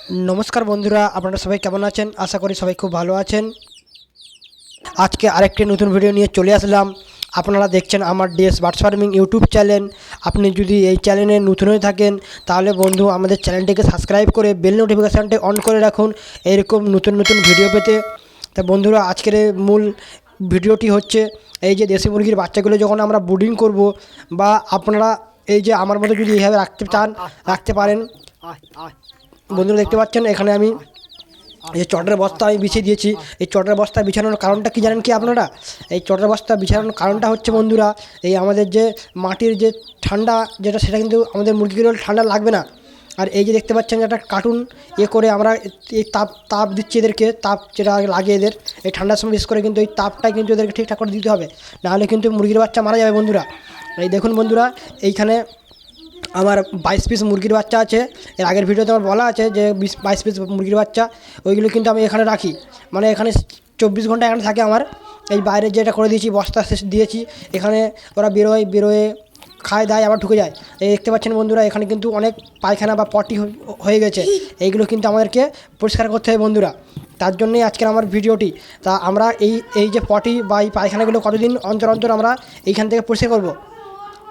नमस्कार बंधुरा আপনারা সবাই কেমন আছেন আশা করি সবাই খুব ভালো আছেন। আজকে আরেকটি নতুন ভিডিও নিয়ে চলে আসলাম। আপনারা দেখছেন আমার DS birds farming YouTube channel. আপনি যদি এই চ্যানেলে নতুন হয়ে থাকেন তাহলে বন্ধু আমাদের চ্যানেলটিকে সাবস্ক্রাইব করে বেল নোটিফিকেশানটি অন করে রাখুন এরকম নতুন নতুন ভিডিও পেতে। তা বন্ধুরা আজকের মূল ভিডিওটি হচ্ছে এই যে দেশি মুরগির বাচ্চাগুলো যখন আমরা ব্রিডিং করব বা আপনারা এই যে আমার মতো যদি এইভাবে রাখতে চান রাখতে পারেন। বন্ধুরা দেখতে পাচ্ছেন এখানে আমি এই চটের বস্তা আমি বিছিয়ে দিয়েছি। এই চটের বস্তা বিছানোর কারণটা কি জানেন কি আপনারা? এই চটের বস্তা বিছানোর কারণটা হচ্ছে বন্ধুরা এই আমাদের যে মাটির যে ঠান্ডা যেটা সেটা কিন্তু আমাদের মুরগিগুলো ঠান্ডা লাগবে না। আর এই যে দেখতে পাচ্ছেন একটা কার্টুন করে আমরা এই তাপ দিচ্ছি এদেরকে, তাপ যেটা লাগে এদের এই ঠান্ডার সময় বিশেষ করে কিন্তু এই তাপটাই কিন্তু এদেরকে ঠিকঠাক করে দিতে হবে, নাহলে কিন্তু মুরগির বাচ্চা মারা যাবে বন্ধুরা। এই দেখুন বন্ধুরা এইখানে আমার 22 পিস মুরগির বাচ্চা আছে। এর আগের ভিডিওতে আমার বলা আছে যে 22 পিস মুরগির বাচ্চা ওইগুলো কিন্তু আমি এখানে রাখি, মানে এখানে 24 ঘন্টা এখানে থাকে আমার। এই বাইরে যেটা করে দিয়েছি বস্তা শেষ দিয়েছি, এখানে ওরা বেরোয় খায় দায় আবার ঢুকে যায়। এই দেখতে পাচ্ছেন বন্ধুরা এখানে কিন্তু অনেক পায়খানা বা পটি হয়ে গেছে, এইগুলো কিন্তু আমাদেরকে পরিষ্কার করতে হবে বন্ধুরা। তার জন্যই আজকের আমার ভিডিওটি। তা আমরা এই যে পটি বা এই পায়খানাগুলো কতদিন অন্তর অন্তর আমরা এইখান থেকে পরিষ্কার করব।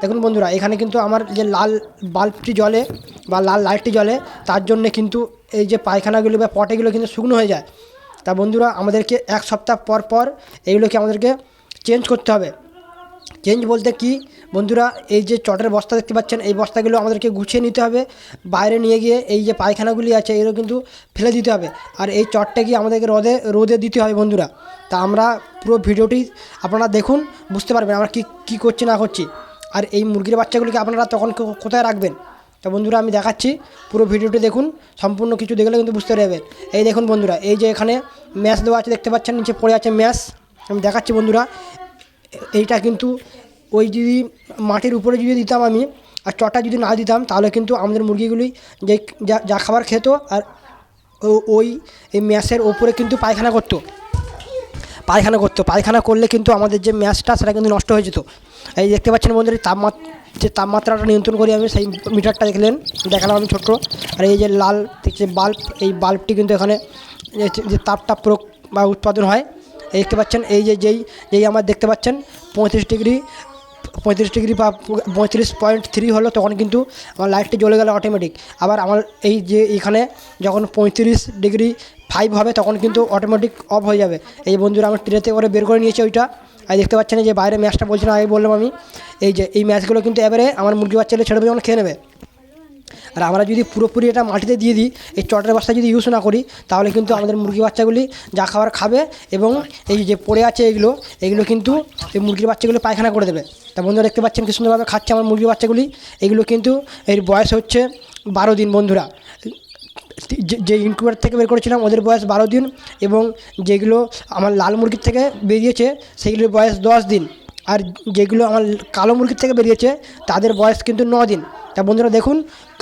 দেখুন বন্ধুরা এখানে কিন্তু আমার যে লাল বাল্বটি জ্বলে বা লাল লাইটটি জ্বলে তার জন্যে কিন্তু এই যে পায়খানাগুলো বা পটেগুলো কিন্তু শুকনো হয়ে যায়। তা বন্ধুরা আমাদেরকে এক সপ্তাহ পর পর এইগুলোকে আমাদেরকে চেঞ্জ করতে হবে। চেঞ্জ বলতে কি বন্ধুরা, এই যে চটের বস্তা দেখতে পাচ্ছেন এই বস্তাগুলো আমাদেরকে গুছিয়ে নিতে হবে, বাইরে নিয়ে গিয়ে এই যে পায়খানাগুলি আছে এগুলো কিন্তু ফেলে দিতে হবে। আর এই চটটা কি আমাদেরকে রোদে দিতে হবে বন্ধুরা। তা আমরা পুরো ভিডিওটি আপনারা দেখুন, বুঝতে পারবেন আমরা কী করছি না করছি। আর এই মুরগির বাচ্চাগুলিকে আপনারা তখন কোথায় রাখবেন। তো বন্ধুরা আমি দেখাচ্ছি, পুরো ভিডিওটি দেখুন, সম্পূর্ণ কিছু দেখলে কিন্তু বুঝতে পারবেন। এই দেখুন বন্ধুরা এই যে এখানে ম্যাশ দেওয়া আছে দেখতে পাচ্ছেন, নিচে পড়ে আছে ম্যাশ। আমি দেখাচ্ছি বন্ধুরা, এইটা কিন্তু ওই যদি মাটির উপরে যদি দিতাম আমি আর চটা যদি না দিতাম তাহলে কিন্তু আমাদের মুরগিগুলি যে যা খাবার খেত আর এই ম্যাশের ওপরে কিন্তু পায়খানা করলে কিন্তু আমাদের যে ম্যাশটা সেটা কিন্তু নষ্ট হয়ে যেত। এই দেখতে পাচ্ছেন বন্ধুরা তাপমাত্রাটা নিয়ন্ত্রণ করি আমি, সেই মিটারটা দেখালাম আমি ছোট্ট। আর এই যে লাল দেখছে বাল্ব, এই বাল্বটি কিন্তু এখানে যে তাপটা প্রয়োগ বা উৎপাদন হয়। এই দেখতে পাচ্ছেন এই যেই আমার দেখতে পাচ্ছেন 35 ডিগ্রি বা 35.3 হলো তখন কিন্তু আমার লাইটটি জ্বলে গেল অটোমেটিক। আবার আমার এই যে এখানে যখন 35.5 হবে তখন কিন্তু অটোমেটিক অফ হয়ে যাবে। এই বন্ধুরা আমার ট্রেতে করে বের করে নিয়েছে ওইটা। আর দেখতে পাচ্ছেন যে বাইরে ম্যাচটা বলছিলাম আগে বললাম আমি, এই ম্যাচগুলো কিন্তু এবারে আমার মুরগি বাচ্চাগুলো ছেড়ে দেবে, যখন খেয়ে নেবে। আর আমরা যদি পুরোপুরি এটা মাটিতে দিয়ে দিই, এই চটের বস্তা যদি ইউজ না করি তাহলে কিন্তু আমাদের মুরগি বাচ্চাগুলি যা খাবার খাবে এবং এই যে পড়ে আছে এগুলো কিন্তু এই মুরগির বাচ্চাগুলো পায়খানা করে দেবে। তা বন্ধুরা দেখতে পাচ্ছেন কি সুন্দরভাবে খাচ্ছে আমার মুরগির বাচ্চাগুলি। এগুলো কিন্তু এর বয়স হচ্ছে 12 দিন বন্ধুরা। যে ইনকিউবেটর থেকে বের করেছিলাম ওদের বয়স 12 দিন, এবং যেগুলো আমার লাল মুরগির থেকে বেরিয়েছে সেগুলোর বয়স 10 দিন। আর যেগুলো আমার কালো মুরগির থেকে বেরিয়েছে তাদের বয়স কিন্তু 9 দিন। তা বন্ধুরা দেখুন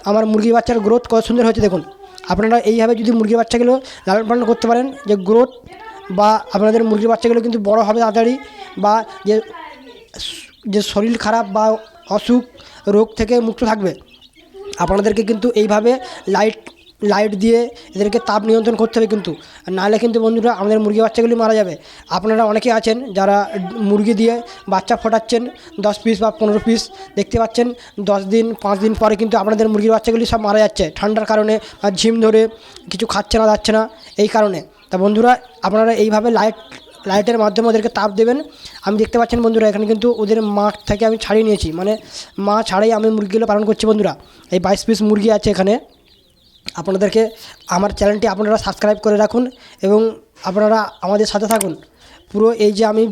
আমার মুরগির বাচ্চার গ্রোথ কত সুন্দর হয়েছে দেখুন। আপনারা এইভাবে যদি মুরগির বাচ্চাগুলো লালন পালন করতে পারেন, যে গ্রোথ বা আপনাদের মুরগির বাচ্চাগুলো কিন্তু বড় হবে তাড়াতাড়ি, বা যে শরীর খারাপ বা অসুখ রোগ থেকে মুক্ত থাকবে। আপনাদেরকে কিন্তু এইভাবে লাইট দিয়ে এদেরকে তাপ নিয়ন্ত্রণ করতে হবে কিন্তু, নাহলে কিন্তু বন্ধুরা আমাদের মুরগি বাচ্চাগুলি মারা যাবে। আপনারা অনেকে আছেন যারা মুরগি দিয়ে বাচ্চা ফোটাচ্ছেন 10 পিস বা 15 পিস, দেখতে পাচ্ছেন 10 দিন 5 দিন পরে কিন্তু আপনাদের মুরগির বাচ্চাগুলি সব মারা যাচ্ছে ঠান্ডার কারণে, আর ঝিম ধরে কিছু খাচ্ছে না যাচ্ছে না এই কারণে। তা বন্ধুরা আপনারা এইভাবে লাইটের মাধ্যমে ওদেরকে তাপ দেবেন। আমি দেখতে পাচ্ছেন বন্ধুরা এখানে কিন্তু ওদের মা থেকে আমি ছাড়িয়ে নিয়েছি, মানে মা ছাড়াই আমি মুরগিগুলো পালন করছি বন্ধুরা। এই 22 পিস মুরগি আছে এখানে। আপনাদেরকে আমার চ্যানেলটি আপনারা সাবস্ক্রাইব করে রাখুন এবং আপনারা আমাদের সাথে থাকুন। পুরো এই যে আমি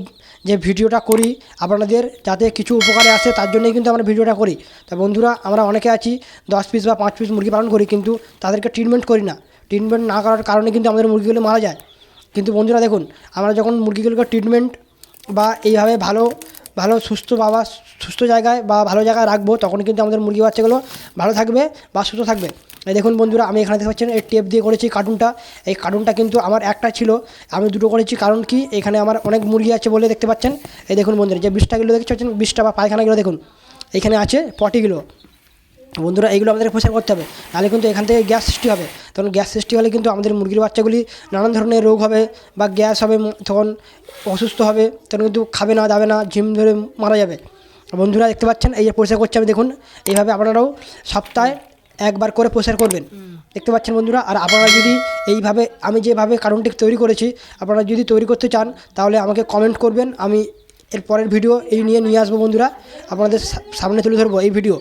যে ভিডিওটা করি আপনাদের যাতে কিছু উপকারে আসে তার জন্যই কিন্তু আমরা ভিডিওটা করি। তা বন্ধুরা আমরা অনেকে আছি 10 পিস বা 5 পিস মুরগি পালন করি কিন্তু তাদেরকে ট্রিটমেন্ট করি না। ট্রিটমেন্ট না করার কারণে কিন্তু আমাদের মুরগিগুলো মারা যায়। কিন্তু বন্ধুরা দেখুন আমরা যখন মুরগিগুলোকে ট্রিটমেন্ট বা এইভাবে ভালো সুস্থ জায়গায় বা ভালো জায়গায় রাখবো তখন কিন্তু আমাদের মুরগি বাচ্চাগুলো ভালো থাকবে বা সুস্থ থাকবে। এই দেখুন বন্ধুরা আমি এখানে দেখতে পাচ্ছেন এই টেপ দিয়ে করেছি কার্টুনটা। এই কার্টুনটা কিন্তু আমার একটা ছিল, আমি দুটো করেছি, কারণ কি এখানে আমার অনেক মুরগি আছে বলে দেখতে পাচ্ছেন। এই দেখুন বন্ধুরা যে 20টাগুলো দেখতে পাচ্ছেন 20টা বা পায়খানাগুলো দেখুন এখানে আছে পটিগুলো। বন্ধুরা এইগুলো আমাদের পরিষ্কার করতে হবে, নাহলে কিন্তু এখান থেকে গ্যাস সৃষ্টি হবে। তখন গ্যাস সৃষ্টি হলে কিন্তু আমাদের মুরগির বাচ্চাগুলি নানান ধরনের রোগ হবে বা গ্যাস হবে, তখন অসুস্থ হবে, তখন কিন্তু খাবে না দাবে না, ঝিম ধরে মারা যাবে। বন্ধুরা দেখতে পাচ্ছেন এই যে পরিষ্কার করছে আমি, দেখুন এইভাবে আপনারাও সপ্তাহে একবার করে পরিষ্কার করবেন, দেখতে পাচ্ছেন বন্ধুরা। আর আপনারা যদি এইভাবে আমি যেভাবে কারণটি তৈরি করেছি আপনারা যদি তৈরি করতে চান তাহলে আমাকে কমেন্ট করবেন, আমি এর পরের ভিডিও এই নিয়ে আসবো বন্ধুরা, আপনাদের সামনে তুলে ধরবো এই ভিডিও।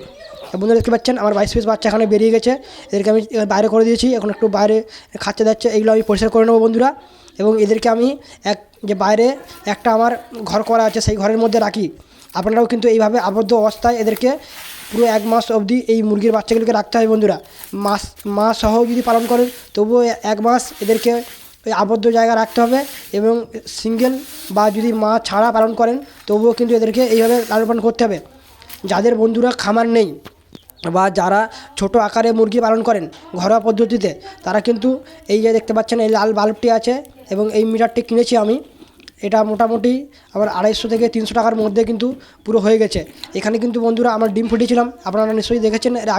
বন্ধুরা দেখতে পাচ্ছেন আমার 22 পিস বাচ্চা এখানে বেরিয়ে গেছে, এদেরকে আমি বাইরে করে দিয়েছি, এখন একটু বাইরে খাচ্ছে যাচ্ছে, এইগুলো আমি পরিষ্কার করে নেবো বন্ধুরা। এবং এদেরকে আমি যে বাইরে একটা আমার ঘর করা আছে সেই ঘরের মধ্যে রাখি। আপনারাও কিন্তু এইভাবে আবদ্ধ অবস্থায় এদেরকে পুরো 1 মাস অবধি এই মুরগির বাচ্চাগুলোকে রাখতে হয় বন্ধুরা। মা সহ যদি পালন করেন তবুও 1 মাস এদেরকে ওই আবদ্ধ জায়গা রাখতে হবে। এবং সিঙ্গেল বা যদি মা ছাড়া পালন করেন তবুও কিন্তু এদেরকে এইভাবে লালন পালন করতে হবে। যাদের বন্ধুরা খামার নেই বা যারা ছোট আকারে মুরগি পালন করেন ঘরোয়া পদ্ধতিতে, তারা কিন্তু এই যে দেখতে পাচ্ছেন এই লাল বাল্বটি আছে এবং এই মিটারটি কিনেছি আমি, এটা মোটামুটি আমার 250 থেকে 300 টাকার মধ্যে কিন্তু পুরো হয়ে গেছে। এখানে কিন্তু বন্ধুরা আমার ডিম ফুটিয়েছিলাম, আপনারা নিশ্চয়ই দেখেছেন, এর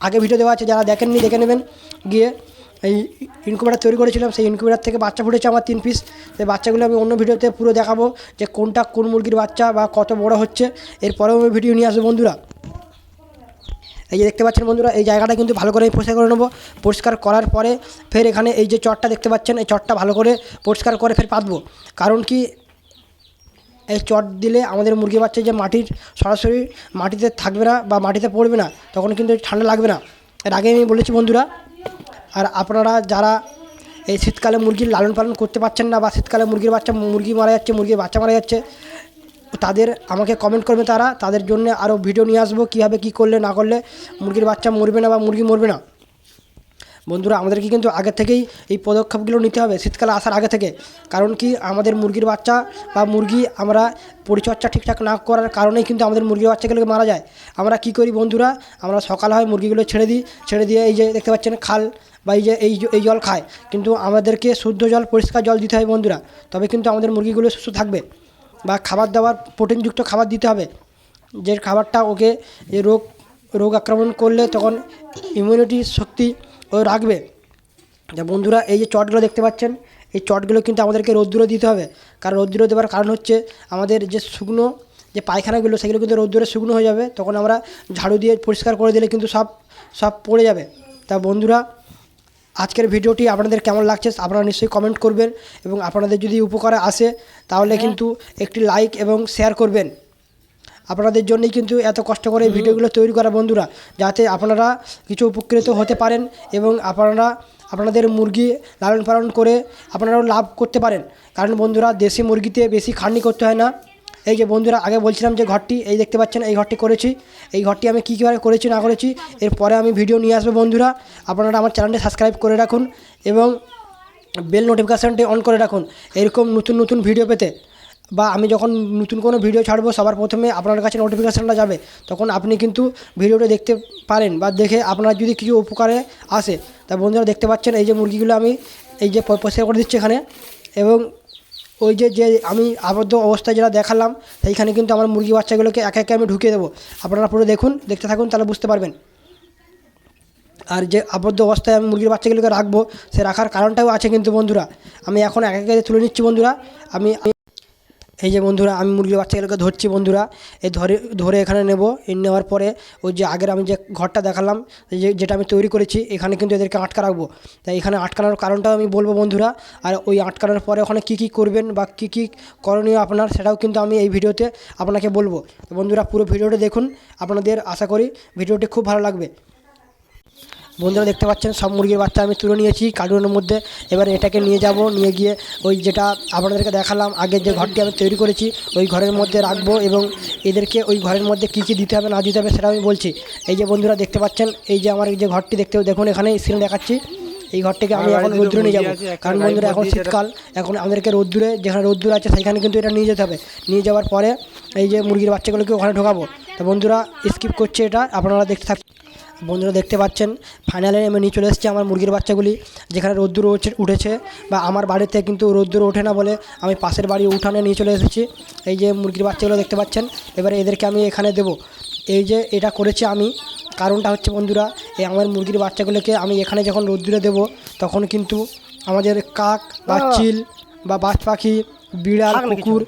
আগে ভিডিও দেওয়া আছে, যারা দেখেননি দেখে নেবেন গিয়ে। এই ইনকিউবেটার তৈরি করেছিলাম, সেই ইনকিউবেটার থেকে বাচ্চা ফুটেছে আমার 3 পিস। সেই বাচ্চাগুলো আমি অন্য ভিডিওতে পুরো দেখাবো যে কোনটা কোন মুরগির বাচ্চা বা কত বড় হচ্ছে, এরপরেও আমি ভিডিও নিয়ে আসবো বন্ধুরা। এই যে দেখতে পাচ্ছেন বন্ধুরা এই জায়গাটা কিন্তু ভালো করে পরিষ্কার করে নেবো। পরিষ্কার করার পরে ফের এখানে এই যে চটটা দেখতে পাচ্ছেন, এই চটটা ভালো করে পরিষ্কার করে ফের পাতবো। কারণ কি এই চট দিলে আমাদের মুরগি বাচ্চা যে মাটির সরাসরি মাটিতে থাকবে না বা মাটিতে পড়বে না, তখন কিন্তু ঠান্ডা লাগবে না, এর আগে আমি বলেছি বন্ধুরা। আর আপনারা যারা এই শীতকালে মুরগির লালন পালন করতে পারছেন না বা শীতকালে মুরগি মারা যাচ্ছে, মুরগির বাচ্চা মারা যাচ্ছে, তাদের আমাকে কমেন্ট করবে, তাদের জন্য আরও ভিডিও নিয়ে আসবো কীভাবে কী করলে না করলে মুরগির বাচ্চা মরবে না বা মুরগি মরবে না। বন্ধুরা আমাদেরকে কিন্তু আগে থেকেই এই পদক্ষেপগুলো নিতে হবে শীতকালে আসার আগে থেকে। কারণ কি আমাদের মুরগির বাচ্চা বা মুরগি আমরা পরিচর্যা ঠিকঠাক না করার কারণেই কিন্তু আমাদের মুরগির বাচ্চাগুলোকে মারা যায়। আমরা কি করি বন্ধুরা, আমরা সকাল হয় মুরগিগুলো ছেড়ে দিয়ে এই যে দেখতে পাচ্ছেন খাল বা এই জল খায়, কিন্তু আমাদেরকে শুদ্ধ জল পরিষ্কার জল দিতে হয় বন্ধুরা, তবে কিন্তু আমাদের মুরগিগুলো সুস্থ থাকবে। বা খাবার দাবার প্রোটিনযুক্ত খাবার দিতে হবে, যে খাবারটা ওকে রোগ আক্রমণ করলে তখন ইমিউনিটি শক্তি ও রাখবে। যা বন্ধুরা এই যে চটগুলো দেখতে পাচ্ছেন, এই চটগুলো কিন্তু আমাদেরকে রোদ্দুরে দিতে হবে। কারণ রোদ্দুরে দেওয়ার কারণ হচ্ছে আমাদের যে শুকনো যে পায়খানাগুলো সেগুলো কিন্তু রোদ্দুরে শুকনো হয়ে যাবে, তখন আমরা ঝাড়ু দিয়ে পরিষ্কার করে দিলে কিন্তু সব পড়ে যাবে। তা বন্ধুরা আজকের ভিডিওটি আপনাদের কেমন লাগছে আপনারা নিশ্চয়ই কমেন্ট করবেন, এবং আপনাদের যদি উপকারে আসে তাহলে কিন্তু একটি লাইক এবং শেয়ার করবেন। আপনাদের জন্যই কিন্তু এত কষ্ট করে ভিডিওগুলো তৈরি করা বন্ধুরা, যাতে আপনারা কিছু উপকৃত হতে পারেন এবং আপনারা আপনাদের মুরগি লালন পালন করে আপনারাও লাভ করতে পারেন। কারণ বন্ধুরা দেশি মুরগিতে বেশি খাটনি করতে হয় না। এই যে বন্ধুরা আগে বলছিলাম যে ঘরটি এই দেখতে পাচ্ছেন, এই ঘরটি করেছি, এই ঘরটি আমি কীভাবে করেছি না করেছি এরপরে আমি ভিডিও নিয়ে আসবো বন্ধুরা। আপনারা আমার চ্যানেলটি সাবস্ক্রাইব করে রাখুন এবং বেল নোটিফিকেশানটি অন করে রাখুন এরকম নতুন ভিডিও পেতে। বা আমি যখন নতুন কোনো ভিডিও ছাড়বো সবার প্রথমে আপনার কাছে নোটিফিকেশানটা যাবে, তখন আপনি কিন্তু ভিডিওটা দেখতে পারেন বা দেখে আপনার যদি কিছু উপকারে আসে। তা বন্ধুরা দেখতে পাচ্ছেন এই যে মুরগিগুলো আমি এই যে পরিষ্কার করে দিচ্ছি এখানে, এবং ওই যে আমি আবদ্ধ অবস্থায় যেটা দেখালাম সেইখানে কিন্তু আমার মুরগি বাচ্চাগুলোকে একে একে আমি ঢুকিয়ে দেবো। আপনারা পুরো দেখতে থাকুন, তাহলে বুঝতে পারবেন। আর যে আবদ্ধ অবস্থায় আমি মুরগির বাচ্চাগুলোকে রাখবো সে রাখার কারণটাও আছে কিন্তু বন্ধুরা। আমি এখন একে একে তুলে নিচ্ছি বন্ধুরা। এই যে বন্ধুরা আমি মুরগির বাচ্চাগুলোকে ধরছি বন্ধুরা, এই ধরে এখানে নেব। এই নেওয়ার পরে ওই যে আগের আমি যে ঘরটা দেখালাম যেটা আমি তৈরি করেছি এখানে কিন্তু এদেরকে আটকা রাখবো। তাই এখানে আটকানোর কারণটাও আমি বলবো বন্ধুরা। আর ওই আটকানোর পরে ওখানে কী করবেন বা কী করণীয় আপনার সেটাও কিন্তু আমি এই ভিডিওতে আপনাকে বলবো। তো বন্ধুরা পুরো ভিডিওটা দেখুন, আপনাদের আশা করি ভিডিওটি খুব ভালো লাগবে। বন্ধুরা দেখতে পাচ্ছেন সব মুরগির বাচ্চা আমি তুলে নিয়েছি কার্টুনের মধ্যে। এবার এটাকে নিয়ে গিয়ে ওই যেটা আপনাদেরকে দেখালাম আগের যে ঘরটি আমি তৈরি করেছি ওই ঘরের মধ্যে রাখবো, এবং এদেরকে ওই ঘরের মধ্যে কী দিতে হবে না দিতে হবে সেটা আমি বলছি। এই যে বন্ধুরা দেখতে পাচ্ছেন এই যে আমার এই যে ঘরটি দেখুন এখানে স্ক্রিনে দেখাচ্ছি। এই ঘরটিকে আমি এখন রোদ্দুরে নিয়ে যাবো, কারণ বন্ধুরা এখন শীতকাল, এখন আমাদেরকে রোদ্দুরে যেখানে রোদ্দুর আছে সেখানে কিন্তু এটা নিয়ে যেতে হবে। নিয়ে যাওয়ার পরে এই যে মুরগির বাচ্চাগুলোকে ওখানে ঢোকাবো। তো বন্ধুরা স্কিপ করছে এটা, আপনারা দেখতে থাকুন। বন্ধুরা দেখতে পাচ্ছেন ফাইনালে আমি নিয়ে চলে এসেছি আমার মুরগির বাচ্চাগুলি, যেখানে রোদ্দুর উঠেছে বা আমার বাড়িতে কিন্তু রোদ্দুর ওঠে না বলে আমি পাশের বাড়ি উঠানে নিয়ে চলে এসেছি। এই যে মুরগির বাচ্চাগুলো দেখতে পাচ্ছেন, এবারে এদেরকে আমি এখানে দেবো। এই যে এটা করেছি আমি, কারণটা হচ্ছে বন্ধুরা, এই আমার মুরগির বাচ্চাগুলোকে আমি এখানে যখন রোদ্দুরে দেবো তখন কিন্তু আমাদের কাক বা চিল বা বাজ পাখি, বিড়াল, কুকুর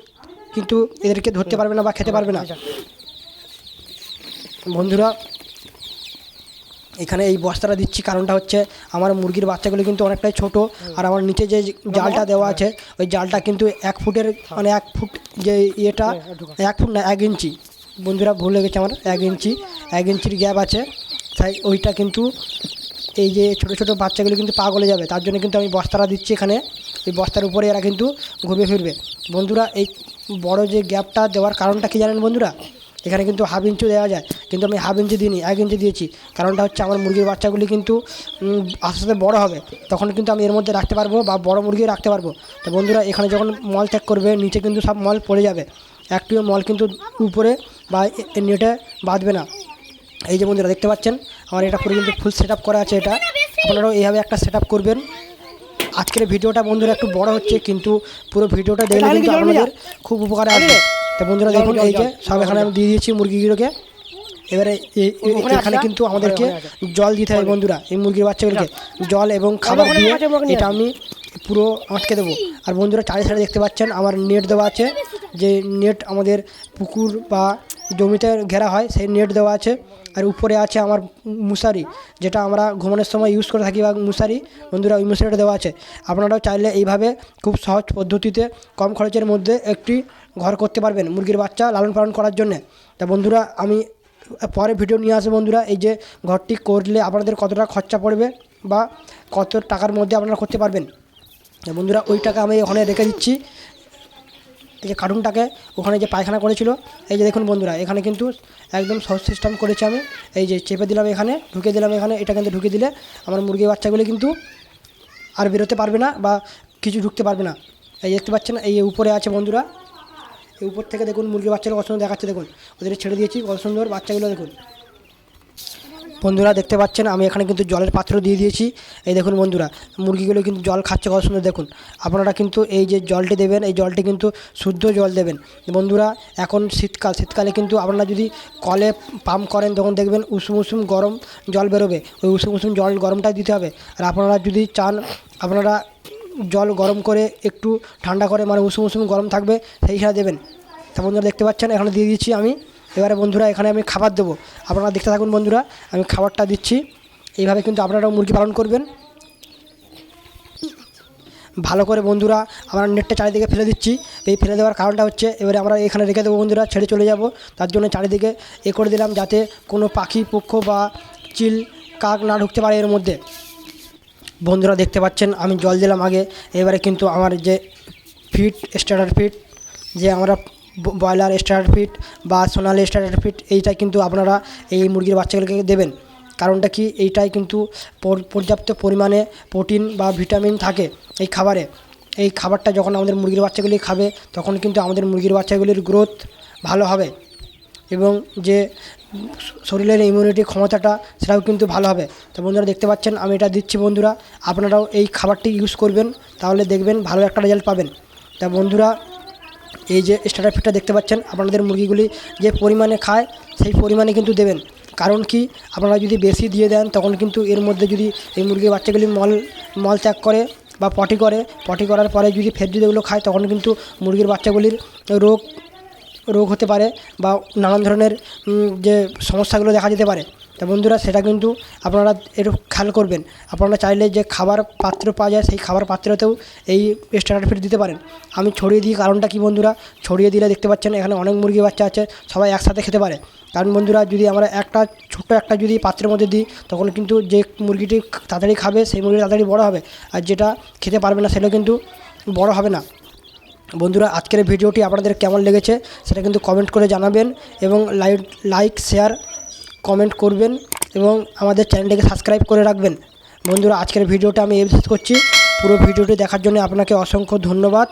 কিন্তু এদেরকে ধরতে পারবে না বা খেতে পারবে না। বন্ধুরা এখানে এই বস্তাটা দিচ্ছি, কারণটা হচ্ছে আমার মুরগির বাচ্চাগুলো কিন্তু অনেকটাই ছোট, আর আমার নিচে যে জালটা দেওয়া আছে ওই জালটা কিন্তু 1 ফুটের মানে 1 ফুট যে ইয়েটা 1 ফুট না 1 ইঞ্চি, বন্ধুরা ভুল হয়ে গেছে আমার, 1 ইঞ্চির গ্যাপ আছে, তাই ওইটা কিন্তু এই যে ছোটো ছোটো বাচ্চাগুলো কিন্তু পা গলে যাবে, তার জন্য কিন্তু আমি বস্তাটা দিচ্ছি এখানে। এই বস্তার উপরে এরা কিন্তু ঘুরবে ফিরবে। বন্ধুরা এই বড় যে গ্যাপটা দেওয়ার কারণটা কি জানেন বন্ধুরা, এখানে কিন্তু 1/2 ইঞ্চি দেওয়া যায়, কিন্তু আমি 1/2 ইঞ্চি দিইনি, 1 ইঞ্চি দিয়েছি। কারণটা হচ্ছে আমার মুরগির বাচ্চাগুলি কিন্তু আস্তে আস্তে বড়ো হবে, তখন কিন্তু আমি এর মধ্যে রাখতে পারবো বা বড় মুরগিও রাখতে পারবো। তো বন্ধুরা এখানে যখন মল ত্যাগ করবে নিচে কিন্তু সব মল পড়ে যাবে, একটিও মল কিন্তু উপরে বা নেটে বাঁধবে না। এই যে বন্ধুরা দেখতে পাচ্ছেন আমার এটা পুরো কিন্তু ফুল সেট করা আছে, এটা আপনারাও এইভাবে একটা সেট করবেন। আজকের ভিডিওটা বন্ধুরা একটু বড় হচ্ছে, কিন্তু পুরো ভিডিওটা দেখলে কিন্তু আপনাদের খুব উপকারে আসবে। তো বন্ধুরা দেখুন এই যে সব এখানে আমি দিয়ে দিয়েছি মুরগিগুলোকে। এবারে এখানে কিন্তু আমাদেরকে জল দিতে হবে বন্ধুরা, এই মুরগির বাচ্চাগুলোকে জল এবং খাবার দিয়ে এটা আমি পুরো আটকে দেবো। আর বন্ধুরা চারি সাইডে দেখতে পাচ্ছেন আমার নেট দেওয়া আছে, যে নেট আমাদের পুকুর বা জমিতে ঘেরা হয় সেই নেট দেওয়া আছে। আর উপরে আছে আমার মশারি, যেটা আমরা ঘুমানোর সময় ইউজ করে থাকি বা মশারি, বন্ধুরা ওই মশারিটা দেওয়া আছে। আপনারাও চাইলে এইভাবে খুব সহজ পদ্ধতিতে কম খরচের মধ্যে একটি ঘর করতে পারবেন মুরগির বাচ্চা লালন পালন করার জন্যে। তা বন্ধুরা আমি পরে ভিডিও নিয়ে আসবো বন্ধুরা, এই যে ঘরটি করলে আপনাদের কতটা খরচা পড়বে বা কত টাকার মধ্যে আপনারা করতে পারবেন। বন্ধুরা ওই টাকা আমি ওখানে রেখে দিচ্ছি, এই যে কার্টুনটাকে ওখানে যে পায়খানা করেছিল, এই যে দেখুন বন্ধুরা এখানে কিন্তু একদম সহজ সিস্টেম করেছি আমি। এই যে চেপে দিলাম এখানে, ঢুকে দিলাম এখানে, এটা কিন্তু ঢুকে দিলে আমার মুরগির বাচ্চাগুলো কিন্তু আর বেরোতে পারবে না বা কিছু ঢুকতে পারবে না। এই দেখতে পাচ্ছেন এই উপরে আছে বন্ধুরা, এই উপর থেকে দেখুন মুরগির বাচ্চাগুলো কত সুন্দর দেখাচ্ছে, দেখুন ওদের ছেড়ে দিয়েছি কত সুন্দর বাচ্চাগুলো দেখুন। বন্ধুরা দেখতে পাচ্ছেন আমি এখানে কিন্তু জলের পাত্র দিয়ে দিয়েছি, এই দেখুন বন্ধুরা মুরগিগুলো কিন্তু জল খাচ্ছে কত সুন্দর দেখুন। আপনারা কিন্তু এই যে জলটি দেবেন এই জলটি কিন্তু শুদ্ধ জল দেবেন বন্ধুরা। এখন শীতকালে কিন্তু আপনারা যদি কলে পাম্প করেন তখন দেখবেন উষুম উষুম গরম জল বেরোবে, ওই উষুম উষুম জল গরমটাই দিতে হবে। আর আপনারা যদি চান আপনারা জল গরম করে একটু ঠান্ডা করে মানে উষুম উষুম গরম থাকবে সেই হিসাবে দেবেন। তা বন্ধুরা দেখতে পাচ্ছেন এখানে দিয়ে দিচ্ছি আমি। এবারে বন্ধুরা এখানে আমি খাবার দেবো, আপনারা দেখতে থাকুন বন্ধুরা, আমি খাবারটা দিচ্ছি। এইভাবে কিন্তু আপনারাও মুরগি পালন করবেন ভালো করে। বন্ধুরা আমরা নেটটা চারিদিকে ফেলে দিচ্ছি, এই ফেলে দেওয়ার কারণটা হচ্ছে এবারে আমরা এখানে রেখে দেবো বন্ধুরা, ছেড়ে চলে যাব, তার জন্য চারিদিকে করে দিলাম যাতে কোনো পাখি পক্ষ বা চিল কাক না ঢুকতে পারে এর মধ্যে। বন্ধুরা দেখতে পাচ্ছেন আমি জল দিলাম আগে, এবারে কিন্তু আমার যে স্টার্টার ফিট যে আমরা ব্রয়লার স্টার্টার ফিট বা সোনালি স্টার্টার ফিট এইটা কিন্তু আপনারা এই মুরগির বাচ্চাগুলোকে দেবেন। কারণটা কি, এইটাই কিন্তু পর্যাপ্ত পরিমাণে প্রোটিন বা ভিটামিন থাকে এই খাবারে। এই খাবারটা যখন আমাদের মুরগির বাচ্চাগুলি খাবে তখন কিন্তু আমাদের মুরগির বাচ্চাগুলির গ্রোথ ভালো হবে এবং যে শরীরের ইমিউনিটি ক্ষমতাটা সেটাও কিন্তু ভালো হবে। তো বন্ধুরা দেখতে পাচ্ছেন আমি এটা দিচ্ছি বন্ধুরা, আপনারাও এই খাবারটি ইউজ করবেন, তাহলে দেখবেন ভালো একটা রেজাল্ট পাবেন। তা বন্ধুরা এই যে স্টার্টার ফিডটা দেখতে পাচ্ছেন আপনাদের মুরগিগুলি যে পরিমাণে খায় সেই পরিমাণে কিন্তু দেবেন। কারণ কি, আপনারা যদি বেশি দিয়ে দেন তখন কিন্তু এর মধ্যে যদি এই মুরগির বাচ্চাগুলি মল ত্যাগ করে বা পটি করার পরে যদি ফের যদি এগুলো খায় তখন কিন্তু মুরগির বাচ্চাগুলির রোগ হতে পারে বা নানান ধরনের যে সমস্যাগুলো দেখা যেতে পারে। তা বন্ধুরা সেটা কিন্তু আপনারা একটু খেয়াল করবেন। আপনারা চাইলে যে খাবার পাত্র পাওয়া যায় সেই খাবার পাত্রতেও এই স্টার্টার ফিড দিতে পারেন। আমি ছড়িয়ে দিই, কারণটা কি বন্ধুরা, ছড়িয়ে দিলে দেখতে পাচ্ছেন এখানে অনেক মুরগি বাচ্চা আছে, সবাই একসাথে খেতে পারে। কারণ বন্ধুরা যদি আমরা ছোট্ট একটা যদি পাত্রের মধ্যে দিই তখন কিন্তু যে মুরগিটি তাড়াতাড়ি খাবে সেই মুরগিটি তাড়াতাড়ি বড়ো হবে, আর যেটা খেতে পারবে না সেটাও কিন্তু বড়ো হবে না। বন্ধুরা আজকের ভিডিওটি আপনাদের কেমন লেগেছে সেটা কিন্তু কমেন্ট করে জানাবেন এবং লাইক শেয়ার কমেন্ট করবেন এবং আমাদের চ্যানেলটিকে সাবস্ক্রাইব করে রাখবেন। বন্ধুরা আজকের ভিডিওটা আমি শেষ করছি। পুরো ভিডিওটি দেখার জন্য আপনাকে অসংখ্য ধন্যবাদ।